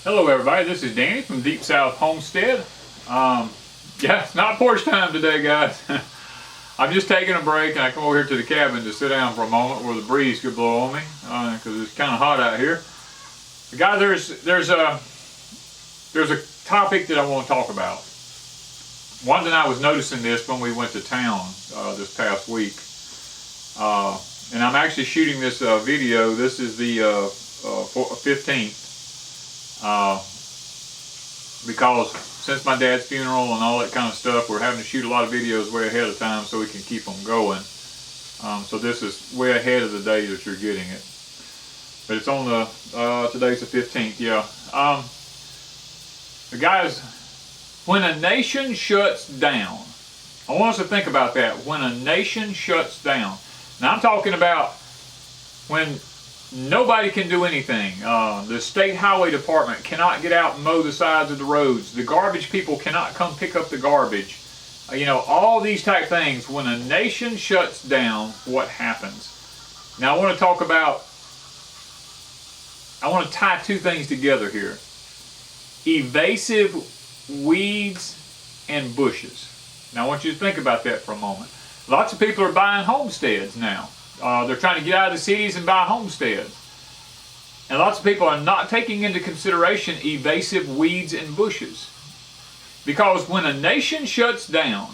Hello everybody, this is Danny from Deep South Homestead. Yeah, it's not porch time today, guys. I'm just taking a break and I come over here to the cabin to sit down for a moment where the breeze could blow on me because it's kind of hot out here. But guys, there's a topic that I want to talk about. One thing I was noticing this when we went to town this past week, and I'm actually shooting this video. This is the 15th. Because since my dad's funeral and all that kind of stuff, we're having to shoot a lot of videos way ahead of time so we can keep them going. So this is way ahead of the day that you're getting it. But it's on the, today's the 15th, yeah. The guys, when a nation shuts down, I want us to think about that. When a nation shuts down. Now I'm talking about when nobody can do anything. The state highway department cannot get out and mow the sides of the roads. The garbage people cannot come pick up the garbage. You know, all these type things. When a nation shuts down, what happens? Now I want to talk about, I want to tie two things together here. Evasive weeds and bushes. Now I want you to think about that for a moment. Lots of people are buying homesteads now. They're trying to get out of the cities and buy homesteads. And lots of people are not taking into consideration evasive weeds and bushes. Because when a nation shuts down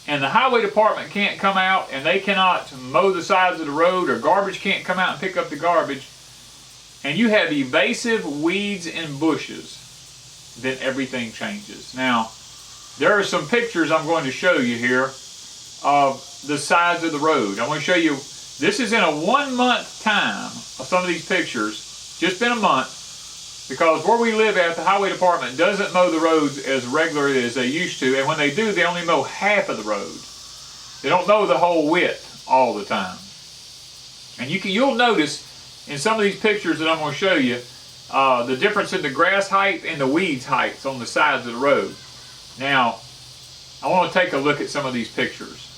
and the highway department can't come out and they cannot mow the sides of the road, or garbage can't come out and pick up the garbage, and you have evasive weeds and bushes, then everything changes. Now, there are some pictures I'm going to show you here of the sides of the road. I want to show you, this is in a 1 month time of some of these pictures, just been a month, because where we live at, the highway department doesn't mow the roads as regularly as they used to, and when they do, they only mow half of the road. They don't mow the whole width all the time. And you'll notice in some of these pictures that I'm going to show you, the difference in the grass height and the weeds heights on the sides of the road. Now, I want to take a look at some of these pictures.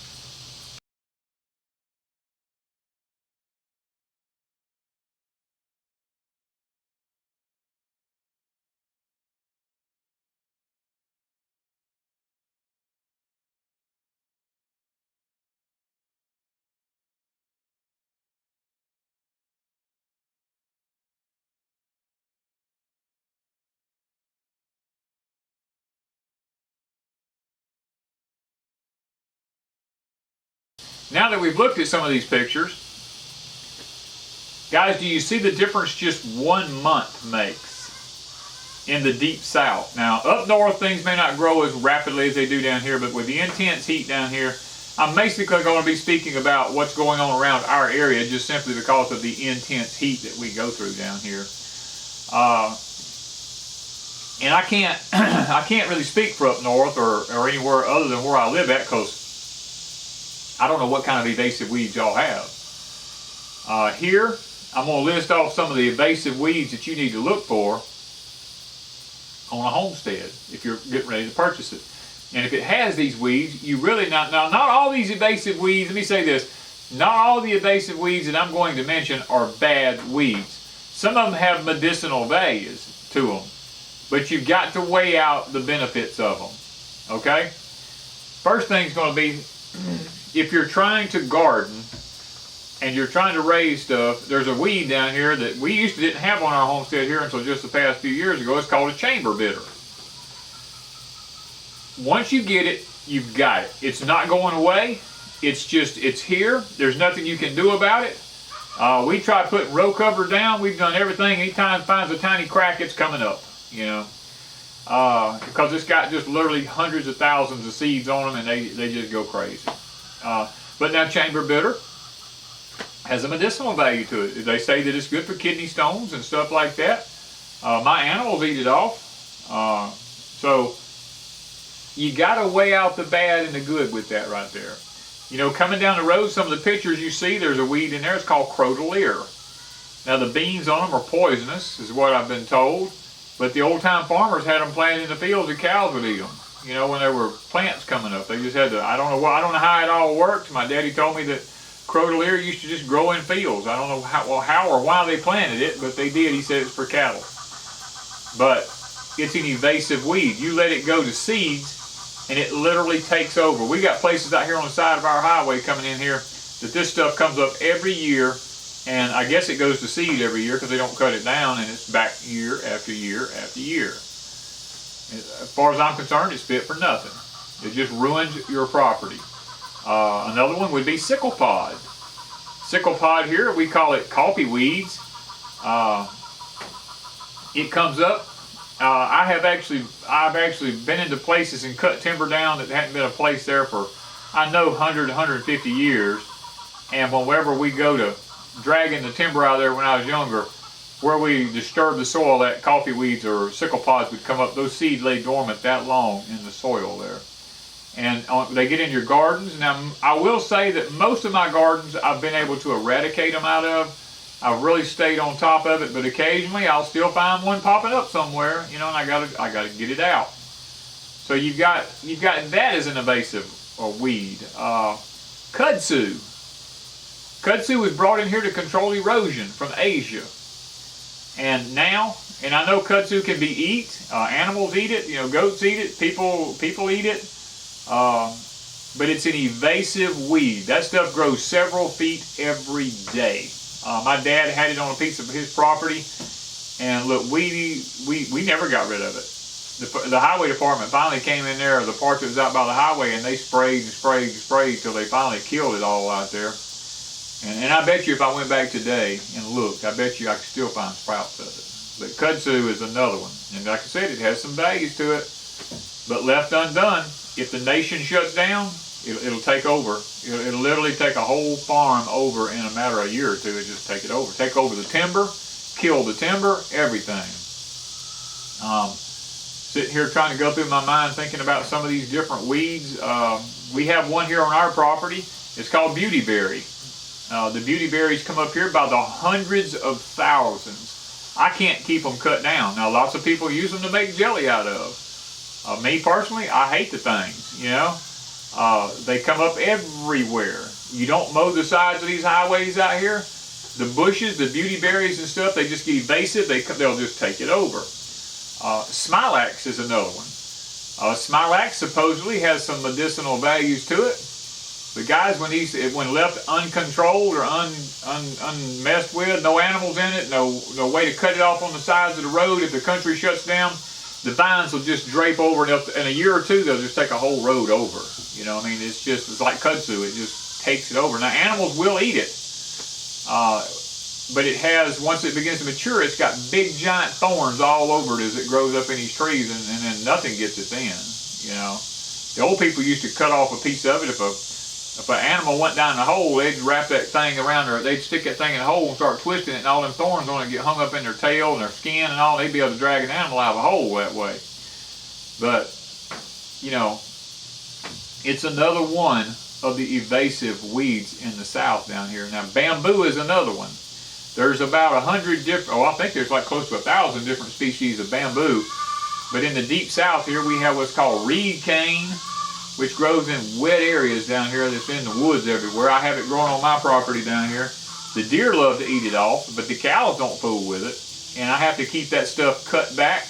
Now that we've looked at some of these pictures, guys, do you see the difference just 1 month makes in the Deep South? Now, up north, things may not grow as rapidly as they do down here, but with the intense heat down here, I'm basically going to be speaking about what's going on around our area just simply because of the intense heat that we go through down here. And I can't really speak for up north or anywhere other than where I live at, because I don't know what kind of evasive weeds y'all have. Here, I'm going to list off some of the evasive weeds that you need to look for on a homestead if you're getting ready to purchase it. And if it has these weeds, you really not all these evasive weeds, let me say this, not all the evasive weeds that I'm going to mention are bad weeds. Some of them have medicinal values to them, but you've got to weigh out the benefits of them, okay? First thing's going to be, if you're trying to garden and you're trying to raise stuff, there's a weed down here that we didn't have on our homestead here until just the past few years ago. It's called a chamber bitter. Once you get it, you've got it. It's not going away. It's here. There's nothing you can do about it. We try putting row cover down. We've done everything. Anytime it finds a tiny crack, it's coming up, you know. Because it's got just literally hundreds of thousands of seeds on them, and they just go crazy. But now chamber bitter has a medicinal value to it. They say that it's good for kidney stones and stuff like that. My animals eat it off. So you got to weigh out the bad and the good with that right there. You know, coming down the road, some of the pictures you see, there's a weed in there. It's called crotalaire. Now the beans on them are poisonous, is what I've been told. But the old-time farmers had them planted in the fields and cows would eat them. You know, when there were plants coming up, they just had to, I don't know how it all worked. My daddy told me that crotalaire used to just grow in fields. I don't know how or why they planted it, but they did. He said it's for cattle. but it's an evasive weed. You let it go to seeds, and it literally takes over. We got places out here on the side of our highway coming in here that this stuff comes up every year, and I guess it goes to seed every year because they don't cut it down, and it's back year after year after year. As far as I'm concerned, it's fit for nothing. It just ruins your property. Another one would be sickle pod. Sickle pod here, we call it coffee weeds. It comes up. I've actually been into places and cut timber down that hadn't been a place there for, I know, 100, 150 years. And whenever we go to dragging the timber out of there when I was younger, where we disturb the soil, that coffee weeds or sickle pods would come up. Those seeds lay dormant that long in the soil there. And they get in your gardens. Now, I will say that most of my gardens I've been able to eradicate them out of. I've really stayed on top of it, but occasionally I'll still find one popping up somewhere, you know, and I gotta get it out. So you've got that as an invasive weed. Kudzu. Kudzu was brought in here to control erosion from Asia, and I know kudzu can be eaten. Animals eat it, you know, goats eat it, people eat it. But it's an evasive weed. That stuff grows several feet every day. My dad had it on a piece of his property, and look, we never got rid of it. The highway department finally came in there, the part that was out by the highway, and they sprayed and sprayed and sprayed till they finally killed it all out there. And I bet you if I went back today and looked, I bet you I could still find sprouts of it. But kudzu is another one. And like I said, it has some values to it. But left undone, if the nation shuts down, it'll take over. It'll literally take a whole farm over in a matter of a year or two. It just take it over. Take over the timber, kill the timber, everything. Sitting here trying to go through my mind thinking about some of these different weeds. We have one here on our property. It's called beautyberry. The beautyberries come up here by the hundreds of thousands. I can't keep them cut down. Now, lots of people use them to make jelly out of. Me personally, I hate the things, you know. They come up everywhere. You don't mow the sides of these highways out here. The bushes, the beautyberries and stuff, they just get evasive. They'll just take it over. Smilax is another one. Smilax supposedly has some medicinal values to it. But guys, when left uncontrolled or unmessed with, no animals in it, no way to cut it off on the sides of the road, if the country shuts down, the vines will just drape over, and in a year or two, they'll just take a whole road over. You know, I mean, it's like kudzu. It just takes it over. Now, animals will eat it. But it has, once it begins to mature, it's got big, giant thorns all over it as it grows up in these trees, and then nothing gets it then, you know. The old people used to cut off a piece of it. If an animal went down the hole, they'd wrap that thing around her. They'd stick that thing in the hole and start twisting it, and all them thorns on it get hung up in their tail and their skin and all. They'd be able to drag an animal out of a hole that way. But, you know, it's another one of the evasive weeds in the South down here. Now, bamboo is another one. There's about 100 different, I think there's like close to 1,000 different species of bamboo. But in the Deep South here, we have what's called reed cane, which grows in wet areas down here that's in the woods everywhere. I have it growing on my property down here. The deer love to eat it off, but the cows don't fool with it. And I have to keep that stuff cut back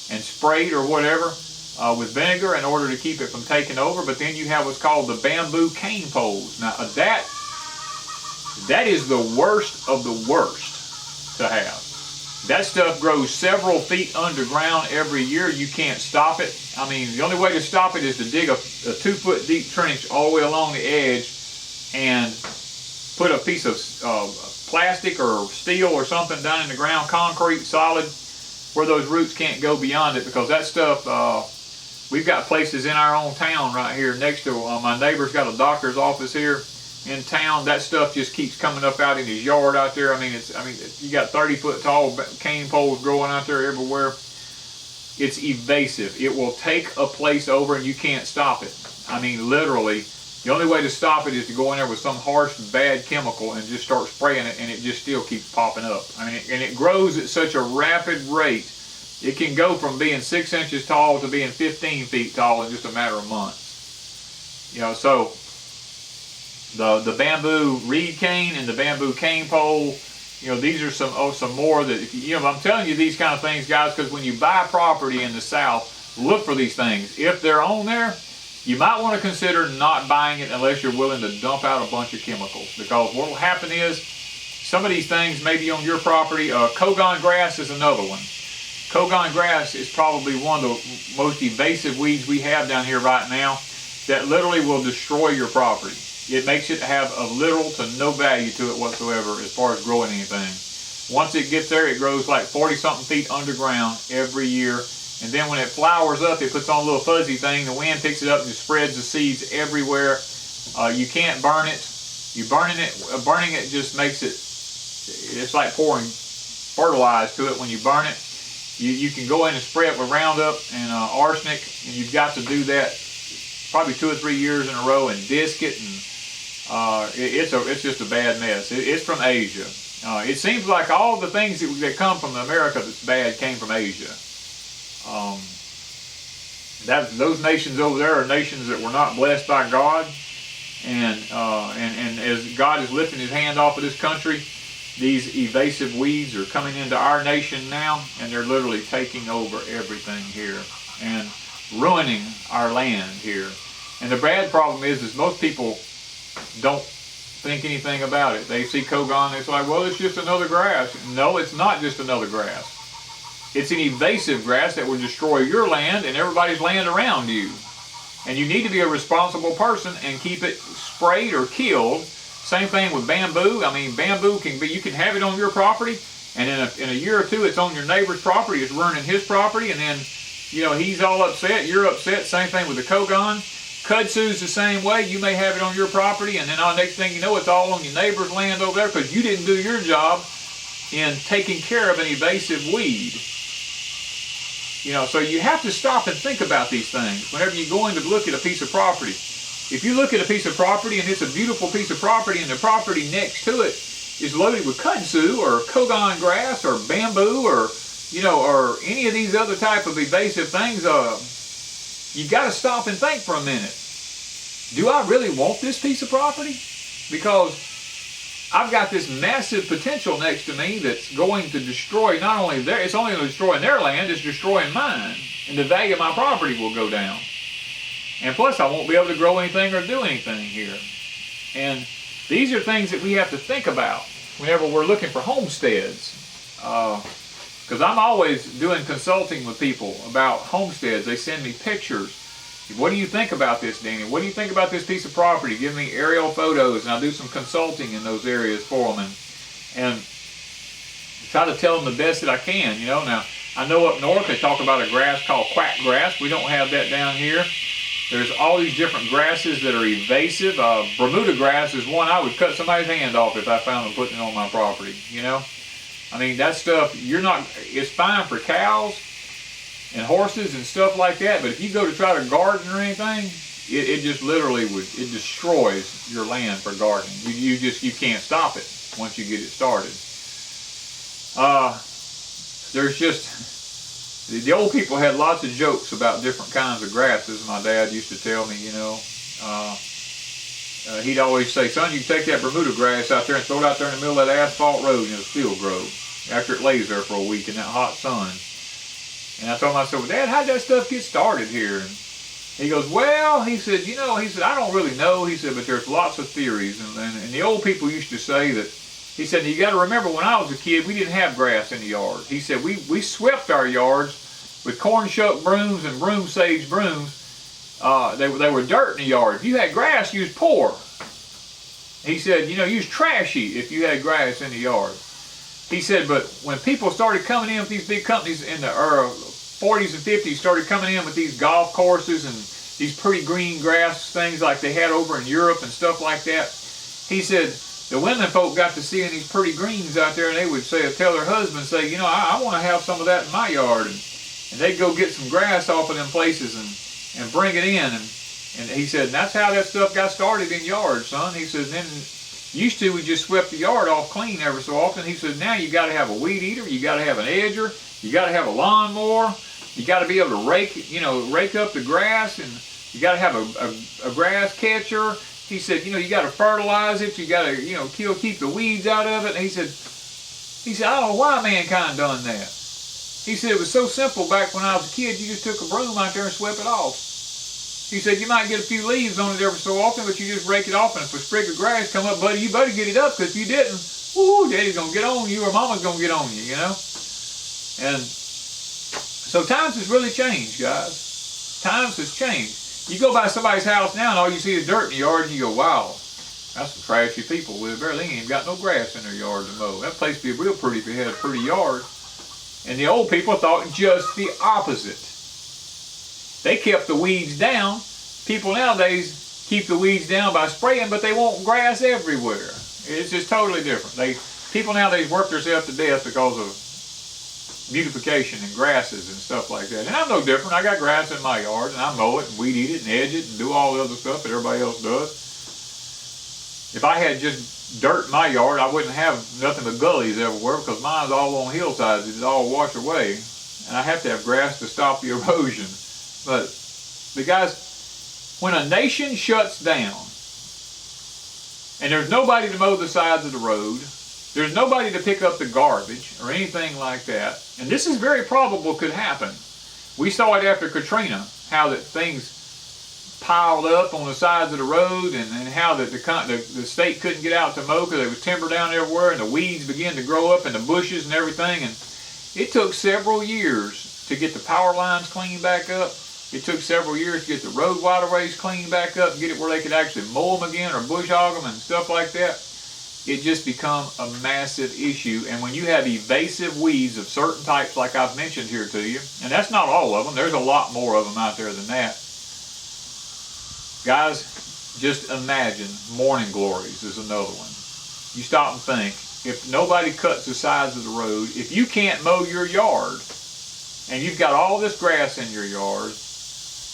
and sprayed or whatever with vinegar in order to keep it from taking over. But then you have what's called the bamboo cane poles. Now that is the worst of the worst to have. That stuff grows several feet underground every year. You can't stop it. I mean, the only way to stop it is to dig a 2-foot deep trench all the way along the edge and put a piece of plastic or steel or something down in the ground, concrete, solid, where those roots can't go beyond it, because that stuff, we've got places in our own town right here next to, my neighbor's got a doctor's office here in town. That stuff just keeps coming up out in his yard out there. I mean, you got 30-foot tall cane poles growing out there everywhere. It's evasive. It will take a place over and you can't stop it. I mean, literally, the only way to stop it is to go in there with some harsh, bad chemical and just start spraying it, and it just still keeps popping up. I mean, and it grows at such a rapid rate. It can go from being 6 inches tall to being 15 feet tall in just a matter of months. You know, so the bamboo reed cane and the bamboo cane pole, You know, these are some more that, if you know, I'm telling you these kind of things, guys, because when you buy property in the South, look for these things. If they're on there, you might want to consider not buying it unless you're willing to dump out a bunch of chemicals. Because what will happen is, some of these things may be on your property. Kogon grass is another one. Kogon grass is probably one of the most evasive weeds we have down here right now that literally will destroy your property. It makes it have a little to no value to it whatsoever as far as growing anything. Once it gets there, it grows like 40-something feet underground every year. And then when it flowers up, it puts on a little fuzzy thing. The wind picks it up and just spreads the seeds everywhere. You can't burn it. Burning it just makes it, it's like pouring fertilizer to it when you burn it. You can go in and spray it with Roundup and arsenic, and you've got to do that probably 2 or 3 years in a row and disc it, and it's just a bad mess. It's from Asia. It seems like all the things that come from America that's bad came from Asia. Those nations over there are nations that were not blessed by God, and as God is lifting His hand off of this country, these evasive weeds are coming into our nation now, and they're literally taking over everything here and ruining our land here. And the bad problem is most people don't think anything about it. They see Kogon, it's like, well, it's just another grass. No, it's not just another grass. It's an evasive grass that will destroy your land and everybody's land around you. And you need to be a responsible person and keep it sprayed or killed. Same thing with bamboo. I mean, bamboo can be, you can have it on your property, and in a year or two, it's on your neighbor's property. It's ruining his property, and then, you know, he's all upset. You're upset. Same thing with the Kogon. Kudsu's the same way. You may have it on your property, and then next thing you know, it's all on your neighbor's land over there because you didn't do your job in taking care of an evasive weed. You know, so you have to stop and think about these things whenever you're going to look at a piece of property. If you look at a piece of property and it's a beautiful piece of property and the property next to it is loaded with kudzu or Kogon grass or bamboo or, you know, or any of these other type of evasive things, you got to stop and think for a minute. Do I really want this piece of property? Because I've got this massive potential next to me that's going to destroy not only it's only going to destroy their land, it's destroying mine. And the value of my property will go down. And plus, I won't be able to grow anything or do anything here. And these are things that we have to think about whenever we're looking for homesteads. Because I'm always doing consulting with people about homesteads. They send me pictures. What do you think about this, Danny? What do you think about this piece of property? Give me aerial photos, and I'll do some consulting in those areas for them. And try to tell them the best that I can, you know. Now, I know up north they talk about a grass called quack grass. We don't have that down here. There's all these different grasses that are evasive. Bermuda grass is one I would cut somebody's hand off if I found them putting it on my property, you know. I mean, that stuff, it's fine for cows and horses and stuff like that, but if you go to try to garden or anything, it just literally it destroys your land for gardening. You can't stop it once you get it started. There's just, the old people had lots of jokes about different kinds of grasses. My dad used to tell me, you know, he'd always say, son, you can take that Bermuda grass out there and throw it out there in the middle of that asphalt road and it'll still grow after it lays there for a week in that hot sun. And I told him, I said, well, Dad, how'd that stuff get started here? And he goes, well, he said, you know, he said, I don't really know. He said, but there's lots of theories. And the old people used to say that, he said, you got to remember, when I was a kid, we didn't have grass in the yard. He said, we swept our yards with corn shuck brooms and broom sage brooms. They were dirt in the yard. If you had grass, you was poor. He said, you know, you was trashy if you had grass in the yard. He said, but when people started coming in with these big companies in the 40s and 50s, started coming in with these golf courses and these pretty green grass things like they had over in Europe and stuff like that. He said, the women folk got to seeing these pretty greens out there, and they would tell their husbands, say, you know, I want to have some of that in my yard. And they'd go get some grass off of them places and bring it in. And he said, and that's how that stuff got started in yards, son. He said, then used to, we just swept the yard off clean every so often. He said, now you got to have a weed eater, you got to have an edger, you got to have a lawnmower, you got to be able to rake up the grass, and you got to have a grass catcher. He said, you know, you got to fertilize it, you got to, you know, keep the weeds out of it. And he said, He said, I don't know why mankind done that. He said, it was so simple back when I was a kid, you just took a broom out there and swept it off. He said, you might get a few leaves on it every so often, but you just rake it off, and if a sprig of grass come up, buddy, you better get it up, because if you didn't, woo, daddy's going to get on you, or mama's going to get on you, you know? And so times has really changed, guys. Times has changed. You go by somebody's house now, and all you see is dirt in the yard, and you go, wow, that's some trashy people. With barely ain't even got no grass in their yard to mow. That place would be real pretty if you had a pretty yard. And the old people thought just the opposite. They kept the weeds down. People nowadays keep the weeds down by spraying, but they want grass everywhere. It's just totally different. People nowadays work themselves to death because of beautification and grasses and stuff like that. And I'm no different. I got grass in my yard, and I mow it and weed eat it and edge it and do all the other stuff that everybody else does. If I had just dirt in my yard, I wouldn't have nothing but gullies everywhere, because mine's all on hillsides. It's all wash away. And I have to have grass to stop the erosion. But the guys, when a nation shuts down, and there's nobody to mow the sides of the road, there's nobody to pick up the garbage or anything like that, and this is very probable could happen. We saw it after Katrina, how that things piled up on the sides of the road, and how that the state couldn't get out to mow because there was timber down everywhere, and the weeds began to grow up, and the bushes and everything. And it took several years to get the power lines cleaned back up. It took several years to get the road waterways cleaned back up and get it where they could actually mow them again or bush hog them and stuff like that. It just become a massive issue. And when you have evasive weeds of certain types like I've mentioned here to you, and that's not all of them, there's a lot more of them out there than that. Guys, just imagine morning glories is another one. You stop and think, if nobody cuts the sides of the road, if you can't mow your yard, and you've got all this grass in your yard,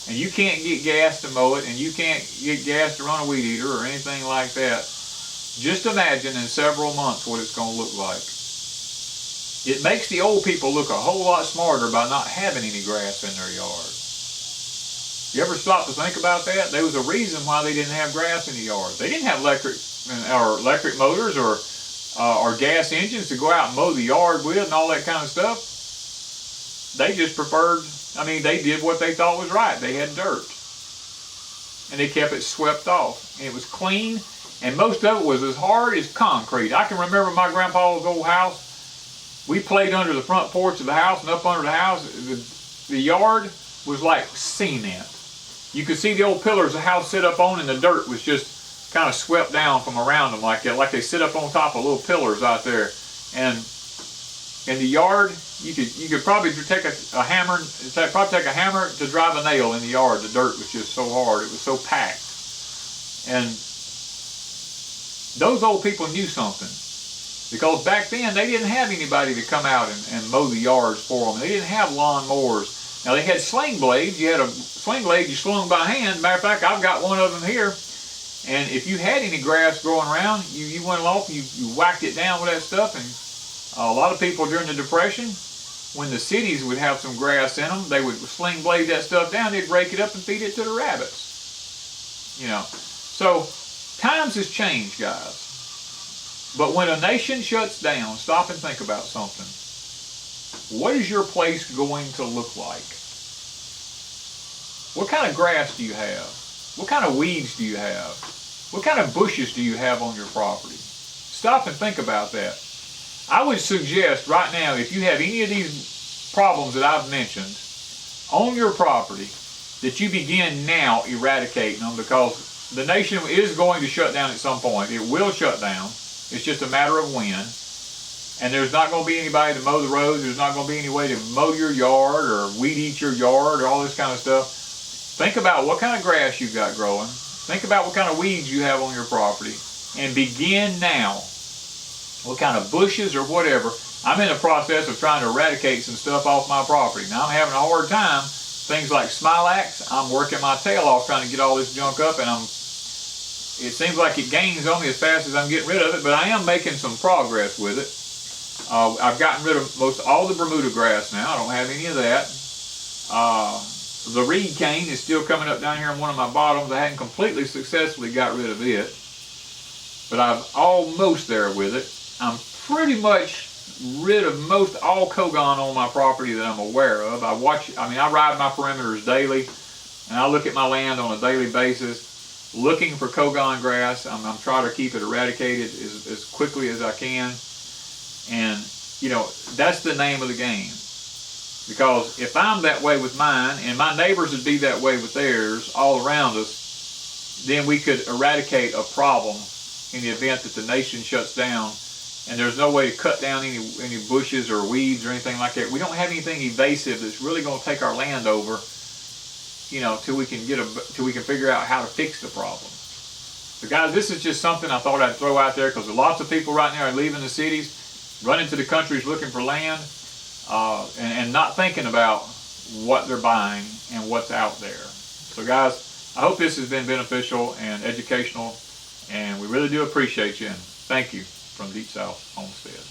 and you can't get gas to mow it, and you can't get gas to run a weed eater or anything like that, just imagine in several months what it's going to look like. It makes the old people look a whole lot smarter by not having any grass in their yard. You ever stop to think about that? There was a reason why they didn't have grass in the yard. They didn't have electric motors or gas engines to go out and mow the yard with and all that kind of stuff. They just preferred, they did what they thought was right. They had dirt. And they kept it swept off. And it was clean, and most of it was as hard as concrete. I can remember my grandpa's old house. We played under the front porch of the house, and up under the house, the yard was like cement. You could see the old pillars the house sit up on, and the dirt was just kind of swept down from around them like that, like they sit up on top of little pillars out there. And in the yard, you could probably take a hammer to drive a nail in the yard. The dirt was just so hard. It was so packed. And those old people knew something, because back then they didn't have anybody to come out and mow the yards for them. They didn't have lawn mowers. Now, they had sling blades. You had a sling blade you slung by hand. Matter of fact, I've got one of them here. And if you had any grass growing around, you went off and you whacked it down with that stuff. And a lot of people during the Depression, when the cities would have some grass in them, they would sling blade that stuff down. They'd rake it up and feed it to the rabbits. You know. So, times has changed, guys. But when a nation shuts down, stop and think about something. What is your place going to look like? What kind of grass do you have? What kind of weeds do you have? What kind of bushes do you have on your property? Stop and think about that. I would suggest right now, if you have any of these problems that I've mentioned on your property, that you begin now eradicating them, because the nation is going to shut down at some point. It will shut down. It's just a matter of when. And there's not going to be anybody to mow the roads. There's not going to be any way to mow your yard or weed eat your yard or all this kind of stuff. Think about what kind of grass you've got growing. Think about what kind of weeds you have on your property. And begin now. What kind of bushes or whatever. I'm in the process of trying to eradicate some stuff off my property. Now, I'm having a hard time. Things like smilax, I'm working my tail off trying to get all this junk up, and it seems like it gains on me as fast as I'm getting rid of it, but I am making some progress with it. I've gotten rid of most all the Bermuda grass now. I don't have any of that. The reed cane is still coming up down here on one of my bottoms. I hadn't completely successfully got rid of it, but I'm almost there with it. I'm pretty much rid of most all Kogon on my property that I'm aware of. I ride my perimeters daily, and I look at my land on a daily basis, looking for Kogon grass. I'm trying to keep it eradicated as quickly as I can. And, you know, that's the name of the game. Because if I'm that way with mine, and my neighbors would be that way with theirs all around us, then we could eradicate a problem in the event that the nation shuts down and there's no way to cut down any bushes or weeds or anything like that. We don't have anything evasive that's really going to take our land over, you know, till we can figure out how to fix the problem. So guys, this is just something I thought I'd throw out there, because lots of people right now are leaving the cities, running to the countries looking for land, and not thinking about what they're buying and what's out there. So guys, I hope this has been beneficial and educational, and we really do appreciate you, and thank you from Deep South Homestead.